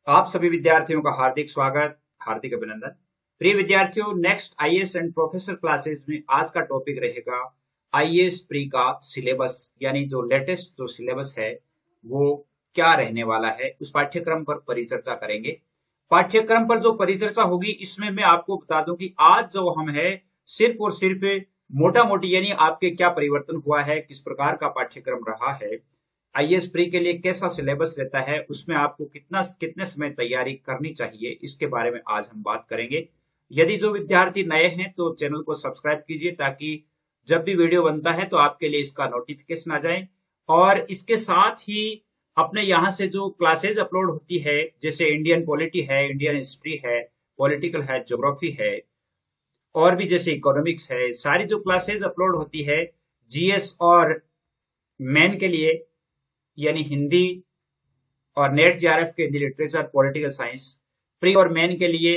आप सभी विद्यार्थियों का हार्दिक स्वागत, हार्दिक अभिनंदन। प्रिय विद्यार्थियों, next IAS and professor classes में आज का टॉपिक रहेगा आईएएस प्री का सिलेबस, यानी जो लेटेस्ट जो सिलेबस है वो क्या रहने वाला है, उस पाठ्यक्रम पर परिचर्चा करेंगे। पाठ्यक्रम पर जो परिचर्चा होगी इसमें मैं आपको बता दूं कि आज जो हम है सिर्फ और सिर्फ मोटा मोटी यानी आपके क्या परिवर्तन हुआ है, किस प्रकार का पाठ्यक्रम रहा है, आईएएस प्री के लिए कैसा सिलेबस रहता है, उसमें आपको कितना कितने समय तैयारी करनी चाहिए, इसके बारे में आज हम बात करेंगे। यदि जो विद्यार्थी नए हैं तो चैनल को सब्सक्राइब कीजिए ताकि जब भी वीडियो बनता है तो आपके लिए इसका नोटिफिकेशन आ जाए। और इसके साथ ही अपने यहाँ से जो क्लासेज अपलोड होती है, जैसे इंडियन पॉलिटी है, इंडियन हिस्ट्री है, पॉलिटिकल है, ज्योग्राफी है, और भी जैसे इकोनॉमिक्स है, सारी जो क्लासेज अपलोड होती है जीएस और मेन के लिए यानी हिंदी और नेट जेआरएफ के लिए लिटरेचर पॉलिटिकल साइंस, प्री और मेन के लिए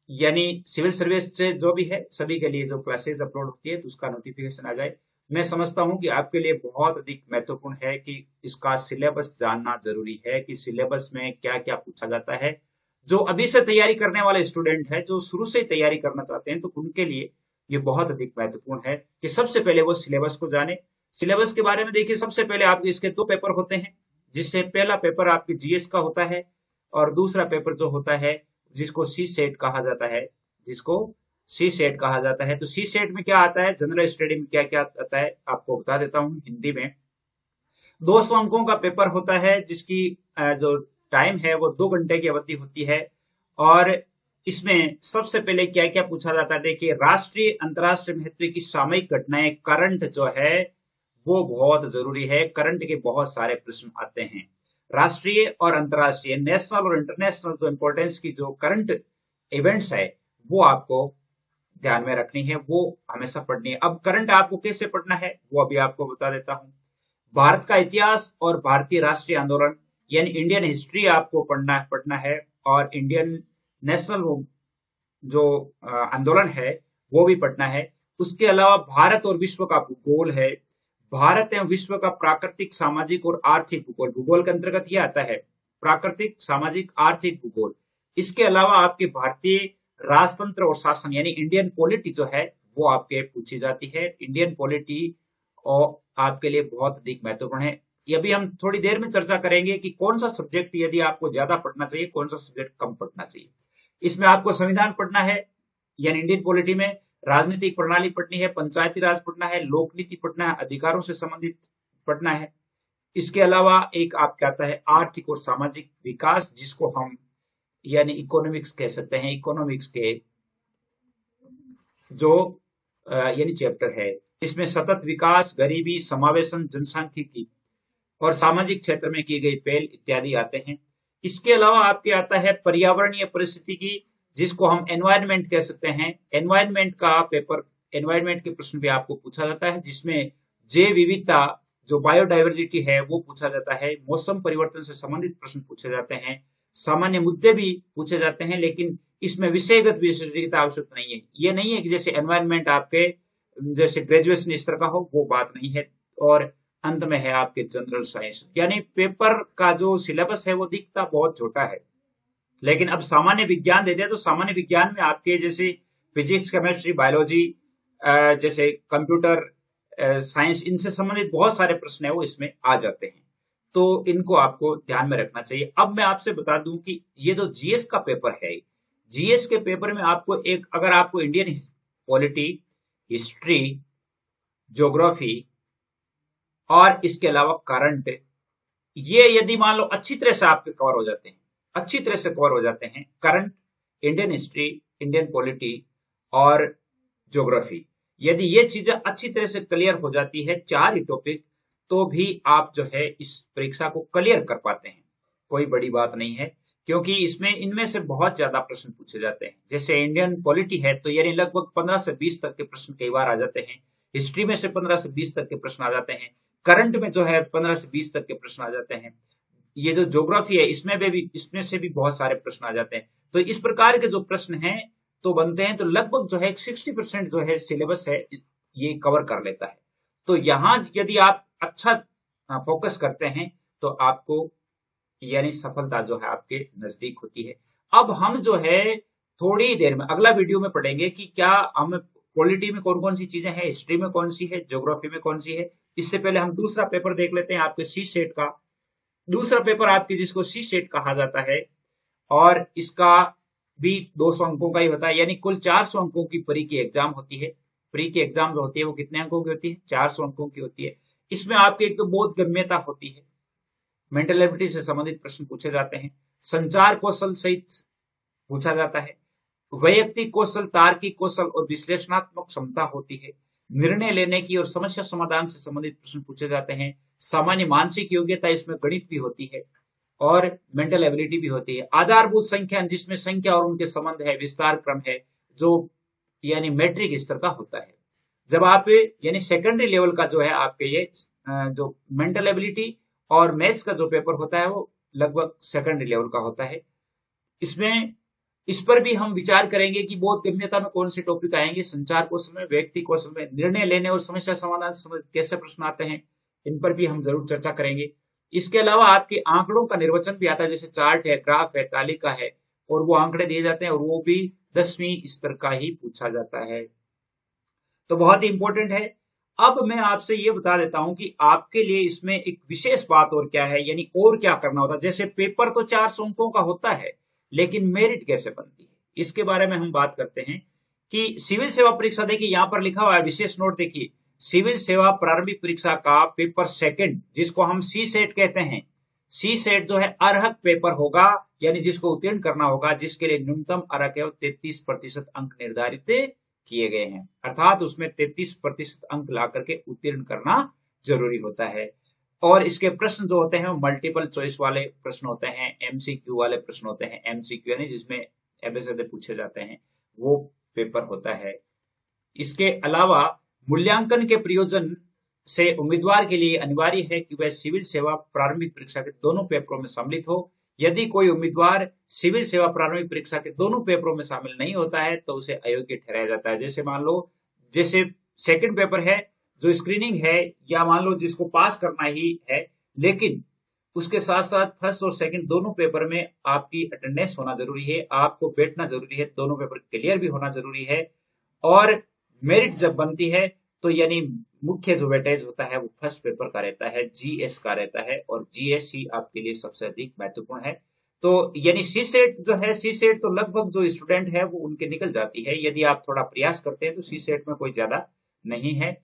यानी सिविल सर्विस से जो भी है सभी के लिए जो क्लासेस अपलोड होती है तो उसका नोटिफिकेशन आ जाए। मैं समझता हूं कि आपके लिए बहुत अधिक महत्वपूर्ण है कि इसका सिलेबस जानना जरूरी है कि सिलेबस में क्या क्या पूछा जाता है। जो अभी से तैयारी करने वाले स्टूडेंट है, जो शुरू से तैयारी करना चाहते हैं, तो उनके लिए ये बहुत अधिक महत्वपूर्ण है कि सबसे पहले वो सिलेबस को जाने। सिलेबस के बारे में देखिए, सबसे पहले आपके इसके दो पेपर होते हैं, जिससे पहला पेपर आपके जीएस का होता है और दूसरा पेपर जो होता है जिसको सी सेट कहा जाता है, जिसको सी सेट कहा जाता है। तो सी सेट में क्या आता है, जनरल स्टडी में क्या क्या आता है आपको बता देता हूँ हिंदी में। 200 अंकों का पेपर होता है जिसकी जो टाइम है वो 2 घंटे की अवधि होती है। और इसमें सबसे पहले क्या क्या पूछा जाता है, देखिए राष्ट्रीय अंतर्राष्ट्रीय महत्व की सामयिक घटनाएं, करंट जो है वो बहुत जरूरी है। करंट के बहुत सारे प्रश्न आते हैं, राष्ट्रीय और अंतर्राष्ट्रीय, नेशनल और इंटरनेशनल जो इंपॉर्टेंस की जो करंट इवेंट्स है वो आपको ध्यान में रखनी है, वो हमेशा पढ़नी है। अब करंट आपको कैसे पढ़ना है वो अभी आपको बता देता हूं। भारत का इतिहास और भारतीय राष्ट्रीय आंदोलन यानी इंडियन हिस्ट्री आपको पढ़ना है। और इंडियन नेशनल जो आंदोलन है वो भी पढ़ना है। उसके अलावा भारत और विश्व का भूगोल है, भारत एवं विश्व का प्राकृतिक सामाजिक और आर्थिक भूगोल, भूगोल के अंतर्गत ये आता है प्राकृतिक सामाजिक आर्थिक भूगोल। इसके अलावा आपके भारतीय राजतंत्र और शासन यानी इंडियन पॉलिटी जो है वो आपके पूछी जाती है। इंडियन पॉलिटी और आपके लिए बहुत अधिक महत्वपूर्ण है। ये भी हम थोड़ी देर में चर्चा करेंगे कि कौन सा सब्जेक्ट यदि आपको ज्यादा पढ़ना चाहिए, कौन सा सब्जेक्ट कम पढ़ना चाहिए। इसमें आपको संविधान पढ़ना है यानी इंडियन पॉलिटी में, राजनीतिक प्रणाली पढ़नी है, पंचायती राज पढ़ना है, लोक नीति पढ़ना है, अधिकारों से संबंधित पढ़ना है। इसके अलावा एक आपका आता है आर्थिक और सामाजिक विकास, जिसको हम यानी इकोनॉमिक्स कह सकते हैं। इकोनॉमिक्स के जो यानी चैप्टर है, इसमें सतत विकास, गरीबी, समावेशन, जनसांख्यिकी और सामाजिक क्षेत्र में की गई पहल इत्यादि आते हैं। इसके अलावा आपके आता है पर्यावरणीय परिस्थिति की, जिसको हम एनवायरनमेंट कह सकते हैं। एनवायरनमेंट का पेपर, एनवायरनमेंट के प्रश्न भी आपको पूछा जाता है, जिसमें जैव विविधता जो बायोडाइवर्सिटी है वो पूछा जाता है। मौसम परिवर्तन से संबंधित प्रश्न पूछे जाते हैं, सामान्य मुद्दे भी पूछे जाते हैं, लेकिन इसमें विषयगत विशेषज्ञता आवश्यक नहीं है। ये नहीं है कि जैसे एनवायरनमेंट आपके जैसे ग्रेजुएशन स्तर का हो, वो बात नहीं है। और अंत में है आपके जनरल साइंस, यानी पेपर का जो सिलेबस है वो दिखता बहुत छोटा है, लेकिन अब सामान्य विज्ञान देते हैं तो सामान्य विज्ञान में आपके जैसे फिजिक्स, केमिस्ट्री, बायोलॉजी, जैसे कंप्यूटर साइंस, इनसे संबंधित बहुत सारे प्रश्न है वो इसमें आ जाते हैं। तो इनको आपको ध्यान में रखना चाहिए। अब मैं आपसे बता दूं कि ये जो जीएस का पेपर है, जीएस के पेपर में आपको एक, अगर आपको इंडियन पॉलिटी, हिस्ट्री, ज्योग्राफी और इसके अलावा करंट, ये यदि मान लो अच्छी तरह से आपके कवर हो जाते हैं, अच्छी तरह से कवर हो जाते हैं, current, Indian history, Indian polity और ज्योग्राफी, यदि ये चीजें अच्छी तरह से क्लियर हो जाती है, चार ही टॉपिक, तो भी आप जो है इस परीक्षा को क्लियर कर पाते हैं। कोई बड़ी बात नहीं है, क्योंकि इसमें इनमें से बहुत ज्यादा प्रश्न पूछे जाते हैं। जैसे इंडियन पॉलिटी है तो यानी लगभग 15 से 20 तक के प्रश्न कई बार आ जाते हैं, हिस्ट्री में से 15 से 20 तक के प्रश्न आ जाते हैं, करंट में जो है 15 से 20 तक के प्रश्न आ जाते हैं। ये जो ज्योग्राफी है इसमें से भी बहुत सारे प्रश्न आ जाते हैं। तो इस प्रकार के जो प्रश्न हैं तो बनते हैं, तो लगभग जो है 60% जो है सिलेबस है ये कवर कर लेता है। तो यहाँ यदि आप अच्छा फोकस करते हैं तो आपको यानी सफलता जो है आपके नजदीक होती है। अब हम जो है थोड़ी देर में अगला वीडियो में पढ़ेंगे कि क्या हम पॉलिटी में कौन कौन सी चीजें हैं, हिस्ट्री में कौन सी है, ज्योग्राफी में कौन सी है। इससे पहले हम दूसरा पेपर देख लेते हैं आपके सी सेट का। दूसरा पेपर आपके जिसको सी सेट कहा जाता है, और इसका भी 200 अंकों का ही होता है, यानी कुल 400 अंकों की प्री की एग्जाम होती है। प्री की एग्जाम जो होती है वो कितने अंकों की होती है? 400 अंकों की होती है। इसमें आपके एक तो बोध गम्यता होती है, मेंटल एबिलिटी से संबंधित प्रश्न पूछे जाते हैं, संचार कौशल सहित पूछा जाता है, वैयक्तिक कौशल, तार्किक कौशल और विश्लेषणात्मक क्षमता होती है, निर्णय लेने की और समस्या समाधान से संबंधित प्रश्न पूछे जाते हैं, सामान्य मानसिक योग्यता, इसमें गणित भी होती है और मेंटल एबिलिटी भी होती है, आधारभूत संख्या जिसमें संख्या और उनके संबंध है, विस्तार क्रम है जो यानी मैट्रिक स्तर का होता है। जब आप यानी सेकेंडरी लेवल का जो है आपके ये जो मेंटल एबिलिटी और मैथ्स का जो पेपर होता है वो लगभग सेकेंडरी लेवल का होता है। इसमें इस पर भी हम विचार करेंगे कि बोध गम्यता में कौन से टॉपिक आएंगे, संचार कौशल में, व्यक्ति कौशल में, निर्णय लेने और समस्या समाधान से कैसे प्रश्न आते हैं, इन पर भी हम जरूर चर्चा करेंगे। इसके अलावा आपके आंकड़ों का निर्वचन भी आता है, जैसे चार्ट है, ग्राफ है, तालिका है, और वो आंकड़े दिए जाते हैं और वो भी 10वीं स्तर का ही पूछा जाता है, तो बहुत ही इंपॉर्टेंट है। अब मैं आपसे ये बता देता हूं कि आपके लिए इसमें एक विशेष बात और क्या है, यानी और क्या करना होता है। जैसे पेपर तो 400 अंकों का होता है, लेकिन मेरिट कैसे बनती है इसके बारे में हम बात करते हैं कि सिविल सेवा परीक्षा, देखिए यहां पर लिखा हुआ है, विशेष नोट देखिए, सिविल सेवा प्रारंभिक परीक्षा का पेपर सेकंड, जिसको हम सी सेट कहते हैं, सी सेट जो है अर्हक पेपर होगा, यानी जिसको उत्तीर्ण करना होगा, जिसके लिए न्यूनतम अर्हक है 33% अंक निर्धारित किए गए हैं, अर्थात उसमें 33% अंक ला करके उत्तीर्ण करना जरूरी होता है। और इसके प्रश्न जो होते हैं वो मल्टीपल चॉइस वाले प्रश्न होते हैं, एमसीक्यू वाले प्रश्न होते हैं, एमसीक्यू यानी जिसमें एबीसीडी पूछे जाते हैं, वो पेपर होता है। इसके अलावा मूल्यांकन के प्रयोजन से उम्मीदवार के लिए अनिवार्य है कि वह सिविल सेवा प्रारंभिक परीक्षा के दोनों पेपरों में सम्मिलित हो। यदि कोई उम्मीदवार सिविल सेवा प्रारंभिक परीक्षा के दोनों पेपरों में शामिल नहीं होता है तो उसे अयोग्य ठहराया जाता है। जैसे मान लो, जैसे सेकंड पेपर है जो स्क्रीनिंग है, या मान लो जिसको पास करना ही है, लेकिन उसके साथ साथ फर्स्ट और सेकंड दोनों पेपर में आपकी अटेंडेंस होना जरूरी है, आपको बैठना जरूरी है, दोनों पेपर क्लियर भी होना जरूरी है। और मेरिट जब बनती है तो यानी मुख्य जो वेटेज होता है वो फर्स्ट पेपर का रहता है, जीएस का रहता है, और जीएस ही आपके लिए सबसे अधिक महत्वपूर्ण है। तो यानी सी सेट जो है, सी सेट तो लगभग जो स्टूडेंट है वो उनके निकल जाती है, यदि आप थोड़ा प्रयास करते हैं तो सी सेट में कोई ज्यादा नहीं है,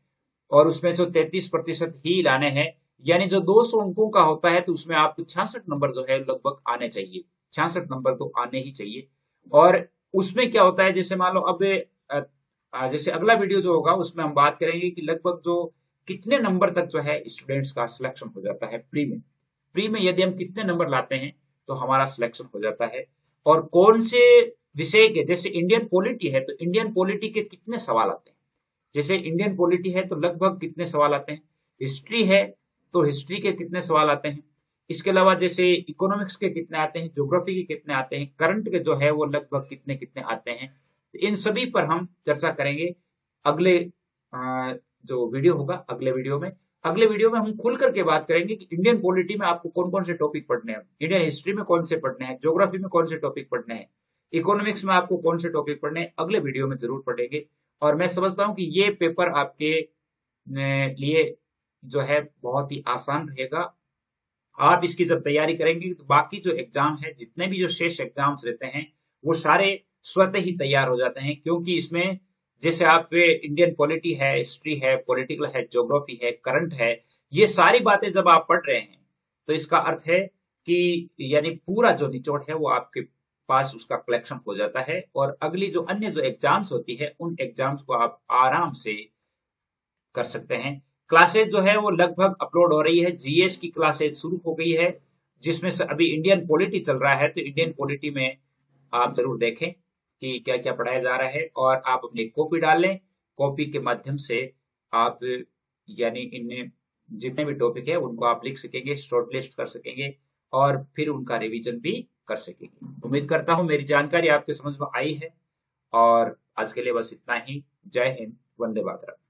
और उसमें जो 33% ही लाने हैं, यानी जो 200 अंकों का होता है तो उसमें आपको 66 नंबर जो है लगभग आने चाहिए, 66 नंबर तो आने ही चाहिए। और उसमें क्या होता है, जैसे मान लो अब जैसे अगला वीडियो जो होगा उसमें हम बात करेंगे कि लगभग जो कितने नंबर तक जो है स्टूडेंट्स का सिलेक्शन हो जाता है प्री में, प्री में यदि हम कितने नंबर लाते हैं तो हमारा सिलेक्शन हो जाता है, और कौन से विषय के, जैसे इंडियन पॉलिटी है तो इंडियन पॉलिटी के कितने सवाल आते हैं, जैसे इंडियन पॉलिटी है तो लगभग कितने सवाल आते हैं, हिस्ट्री है तो हिस्ट्री के कितने सवाल आते हैं, इसके अलावा जैसे इकोनॉमिक्स के कितने आते हैं, ज्योग्राफी के कितने आते हैं, करंट के जो है वो लगभग कितने कितने आते हैं। तो इन सभी पर हम चर्चा करेंगे अगले जो वीडियो होगा, अगले वीडियो में। अगले वीडियो में हम खुल करके बात करेंगे कि इंडियन पॉलिटी में आपको कौन कौन से टॉपिक पढ़ने हैं, इंडियन हिस्ट्री में कौन से पढ़ने हैं, ज्योग्राफी में कौन से टॉपिक पढ़ने हैं, इकोनॉमिक्स में आपको कौन से टॉपिक पढ़ने हैं, अगले वीडियो में जरूर पढ़ेंगे। और मैं समझता हूं कि ये पेपर आपके लिए जो है बहुत ही आसान रहेगा। आप इसकी जब तैयारी करेंगे तो बाकी जो एग्जाम है, जितने भी जो शेष एग्जाम्स रहते हैं वो सारे स्वतः ही तैयार हो जाते हैं, क्योंकि इसमें जैसे आप इंडियन पॉलिटी है, हिस्ट्री है, पॉलिटिकल है, ज्योग्राफी है, करंट है, ये सारी बातें जब आप पढ़ रहे हैं तो इसका अर्थ है कि यानी पूरा जो निचोड़ है वो आपके पास उसका कलेक्शन हो जाता है, और अगली जो अन्य जो एग्जाम्स होती है उन एग्जाम्स को आप आराम से कर सकते हैं। क्लासेज जो है वो लगभग अपलोड हो रही है, जीएस की क्लासेज शुरू हो गई है, जिसमें से अभी इंडियन पॉलिटी चल रहा है, तो इंडियन पॉलिटी में आप जरूर देखें कि क्या क्या पढ़ाया जा रहा है, और आप अपनी कॉपी डाल लें, कॉपी के माध्यम से आप यानी इन जितने भी टॉपिक है उनको आप लिख सकेंगे, शॉर्ट लिस्ट कर सकेंगे, और फिर उनका रिवीजन भी कर सकेंगे। उम्मीद करता हूं मेरी जानकारी आपके समझ में आई है, और आज के लिए बस इतना ही। जय हिंद, वंदे मातरम।